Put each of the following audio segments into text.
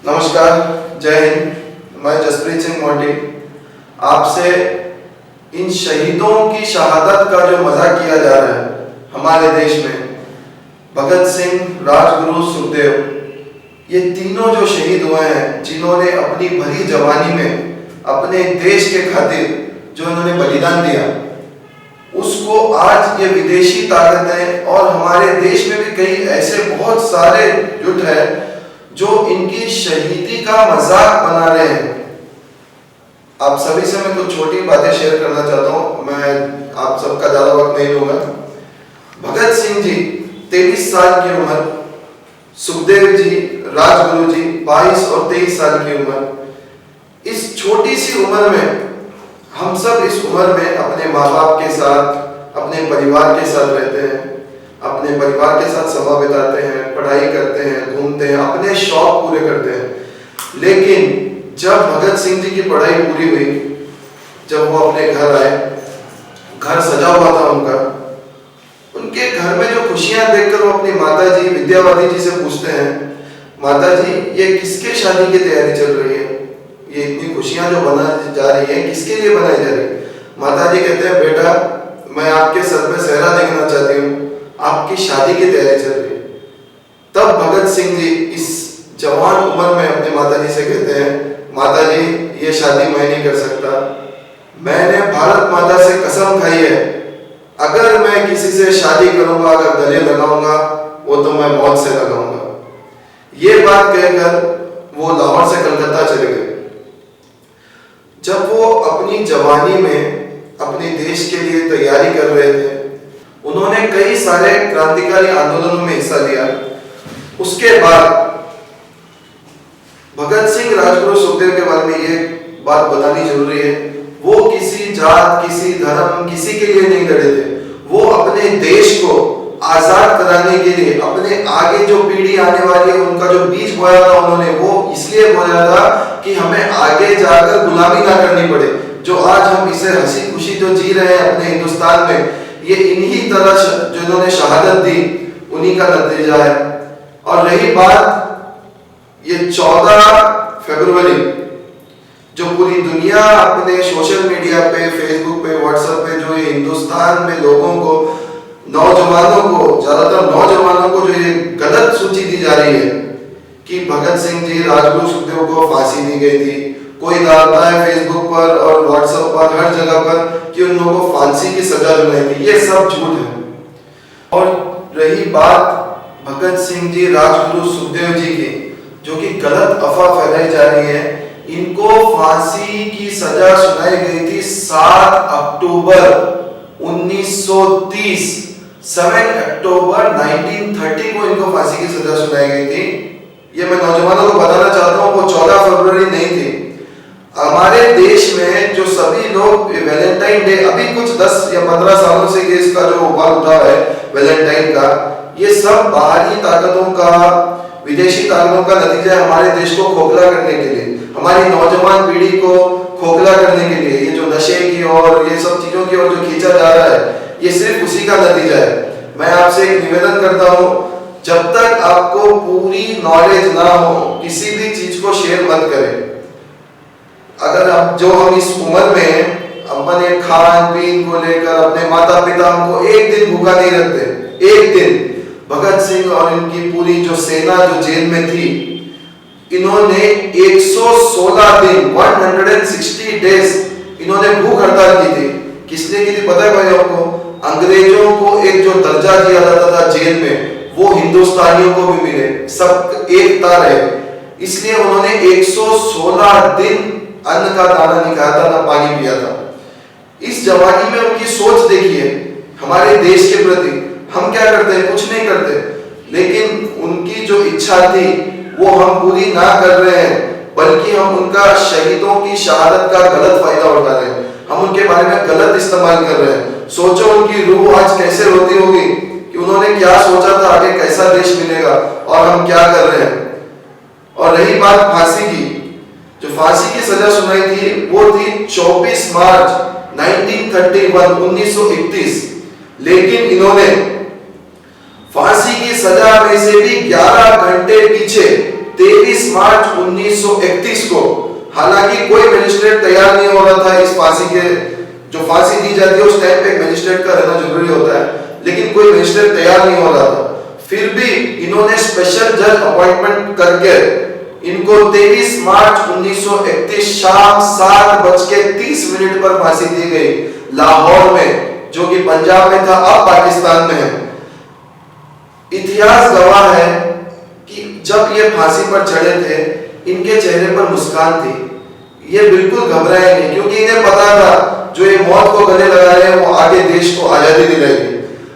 नमस्कार, जय हिंद। मैं जसप्रीत सिंह मोटी आपसे इन शहीदों की शहादत का जो मजाक किया जा रहा है हमारे देश में, भगत सिंह, राजगुरु, सुखदेव, ये तीनों जो शहीद हुए हैं, जिन्होंने अपनी भरी जवानी में अपने देश के खातिर जो इन्होंने बलिदान दिया, उसको आज ये विदेशी ताकतें और हमारे देश में भी कई ऐसे बहुत सारे जुट है जो इनकी शहीदी का मजाक बना रहे हैं। आप सभी से मैं कुछ छोटी बातें शेयर करना चाहता हूं, मैं आप सबका ज्यादा वक्त नहीं लूंगा। भगत सिंह जी 23 साल की उम्र, सुखदेव जी, राजगुरु जी 22 और 23 साल की उम्र। इस छोटी सी उम्र में हम सब इस उम्र में अपने माँ बाप के साथ, अपने परिवार के साथ रहते हैं, अपने परिवार के साथ समय बिताते हैं, पढ़ाई करते हैं, घूमते हैं, अपने शौक पूरे करते हैं। लेकिन जब भगत सिंह जी की पढ़ाई पूरी हुई, जब वो अपने घर आए, घर सजा हुआ था उनका, उनके घर में जो खुशियां देखकर वो अपनी माता जी विद्यावती जी से पूछते हैं, माता जी ये किसके शादी की तैयारी चल रही है, ये इतनी खुशियां जो बनाई जा रही है किसके लिए बनाई जा रही है? माता जी कहते हैं, बेटा मैं आपके सर पे सेहरा देखना चाहती हूँ, आपकी शादी की तैयारी चल रही है। तब भगत सिंह जी इस जवान उम्र में अपने माता जी से कहते हैं, माता जी ये शादी मैं नहीं कर सकता, मैंने भारत माता से कसम खाई है, अगर मैं किसी से शादी करूंगा, अगर गले लगाऊंगा, वो तो मैं मौत से लगाऊंगा। ये बात कहकर वो लाहौर से कलकत्ता चले गए। जब वो अपनी जवानी में अपने देश के लिए तैयारी कर रहे थे, उन्होंने कई सारे क्रांतिकारी आंदोलनों में हिस्सा लिया। उसके बाद भगत सिंह, राजगुरु, सुखदेव के बारे में ये बात बतानी जरूरी है, वो किसी जात, किसी धर्म, किसी के लिए नहीं लड़े थे। वो अपने देश को आजाद कराने के लिए, अपने आगे जो पीढ़ी आने वाली है उनका जो बीज बोया था उन्होंने, वो इसलिए बोया था कि हमें आगे जाकर गुलामी ना करनी पड़े। जो आज हम इसे हंसी खुशी जो जी रहे हैं अपने हिंदुस्तान में, ये इन्हीं तरह जिन्होंने शहादत दी उन्हीं का नतीजा है। और रही बात ये 14 फरवरी, जो पूरी दुनिया अपने सोशल मीडिया पे, फेसबुक पे, व्हाट्सएप पे जो ये हिंदुस्तान में लोगों को, नौजवानों को, ज्यादातर नौजवानों को जो ये गलत सूची दी जा रही है कि भगत सिंह जी, राजगुरु, सुखदेव को फांसी दी गई थी। कोई डालता है फेसबुक पर और व्हाट्सएप पर, हर जगह पर कि उन लोगों को फांसी की सजा दिलाई थी। ये सब झूठ है। और रही बात भगत सिंह जी, राजगुरु, सुखदेव जी की, जो कि गलत अफवाह फैलाई जा रही है, इनको फांसी की सजा सुनाई गई थी 7 अक्टूबर 1930। 7 अक्टूबर 1930 को इनको फांसी की सजा सुनाई गई थी। ये मैं नौजवानों को बताना चाहता हूँ, वो 14 फरवरी नहीं थी। हमारे देश में जो सभी लोग वैलेंटाइन डे, अभी कुछ 10 या 15 सालों से ये इसका जो उबाल उठा है वैलेंटाइन का, ये सब बाहरी ताकतों का, विदेशी ताकतों का नतीजा है। हमारे देश को खोखला करने के लिए, हमारी नौजवान पीढ़ी को खोखला करने के लिए, ये जो नशे की और ये सब चीजों की ओर जो खींचा जा रहा है, ये सिर्फ उसी का नतीजा है। मैं आपसे एक निवेदन करता हूँ, जब तक आपको पूरी नॉलेज ना हो, किसी भी चीज को शेयर मत करें। अगर हम इस उम्र में अपने खान पीन को लेकर अपने माता पिता को एक दिन भूखा नहीं रखते, एक दिन। भगत सिंह और इनकी पूरी जो सेना जो जेल में थी, इन्होंने 116 दिन 160 डेज इन्होंने भूख हड़ताल की थी। किसने की थी पता है भाई आपको? अंग्रेजों को एक जो दर्जा दिया जाता था जेल में, वो हिंदुस्तानियों को भी मिले, सब एकता रहे। इसलिए उन्होंने 116 दिन अन्न का दाना नहीं खाया था, ना पानी पिया था। इस जवानी में उनकी सोच देखिए हमारे देश के प्रति। हम क्या करते हैं? कुछ नहीं करते, लेकिन उनकी जो इच्छा थी वो हम पूरी ना कर रहे हैं, बल्कि हम उनका शहीदों की शहादत का गलत फायदा उठा रहे हैं। हम उनके बारे में गलत इस्तेमाल कर रहे हैं। सोचो उनकी रूह आज कैसे रोती होगी कि उन्होंने क्या सोचा था, आगे कैसा देश मिलेगा, और हम क्या कर रहे हैं। और रही बात फांसी की, जो फांसी की सजा सुनाई थी वो थी 24 मार्च 1931, लेकिन इन्होंने फांसी की सजा में से भी 11 घंटे पीछे 23 मार्च 1931 को, हालांकि कोई मजिस्ट्रेट तैयार नहीं हो रहा था इस फांसी के, जो फांसी दी जाती है उस टाइम पे एक मजिस्ट्रेट का रहना जरूरी होता है, लेकिन कोई मजिस्ट्रेट तैयार नहीं हो रहा था। फिर भी इन्होंने स्पेशल जज अपॉइंटमेंट करके इनको 23 मार्च 1931 शाम 7:30 पर फांसी दी गई, लाहौर में, जो कि पंजाब में था, अब पाकिस्तान में है। इतिहास गवाह है कि जब ये फांसी पर चढ़े थे, इनके चेहरे पर मुस्कान थी, ये बिल्कुल घबराए नहीं, क्योंकि इन्हें पता था जो ये मौत को गले लगा रहे हैं वो आगे देश को आजादी दिलाएगी।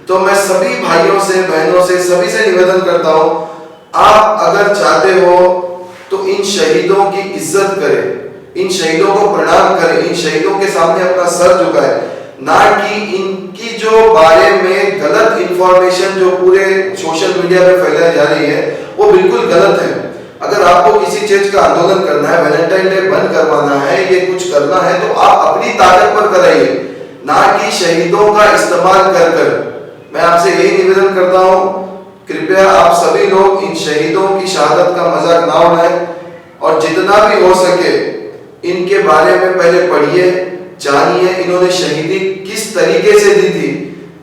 तो मैं सभी भाइयों से, बहनों से, सभी से निवेदन करता हूं, आप अगर चाहते हो तो इन शहीदों की इज्जत करें, इन शहीदों को प्रणाम करें, इन शहीदों के सामने अपना सर झुकाएं, ना कि इनकी जो बारे में गलत इंफॉर्मेशन जो पूरे सोशल मीडिया पे फैलाई जा रही है वो बिल्कुल गलत है। अगर आपको किसी चीज का आंदोलन करना है, वैलेंटाइन डे बंद करवाना है, ये कुछ करना है, तो आप अपनी ताकत पर कराइए, ना कि शहीदों का इस्तेमाल कर कर। मैं आपसे यही निवेदन करता हूं, कृपया आप सभी लोग इन शहीदों की शहादत का मजाक ना उड़ाएं और जितना भी हो सके इनके बारे में पहले पढ़िए, जानिए इन्होंने शहीदी किस तरीके से दी थी,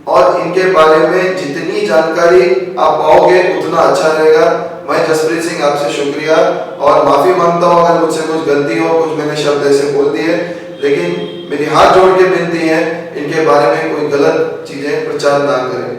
और इनके बारे में जितनी जानकारी आप पाओगे उतना अच्छा रहेगा। मैं जसप्रीत सिंह आपसे शुक्रिया और माफी मांगता हूँ अगर मुझसे कुछ गलती हो, कुछ मैंने शब्द ऐसे बोल दिए, लेकिन मेरी हाथ जोड़ के विनती है इनके बारे में कोई गलत चीजें प्रचार ना करें।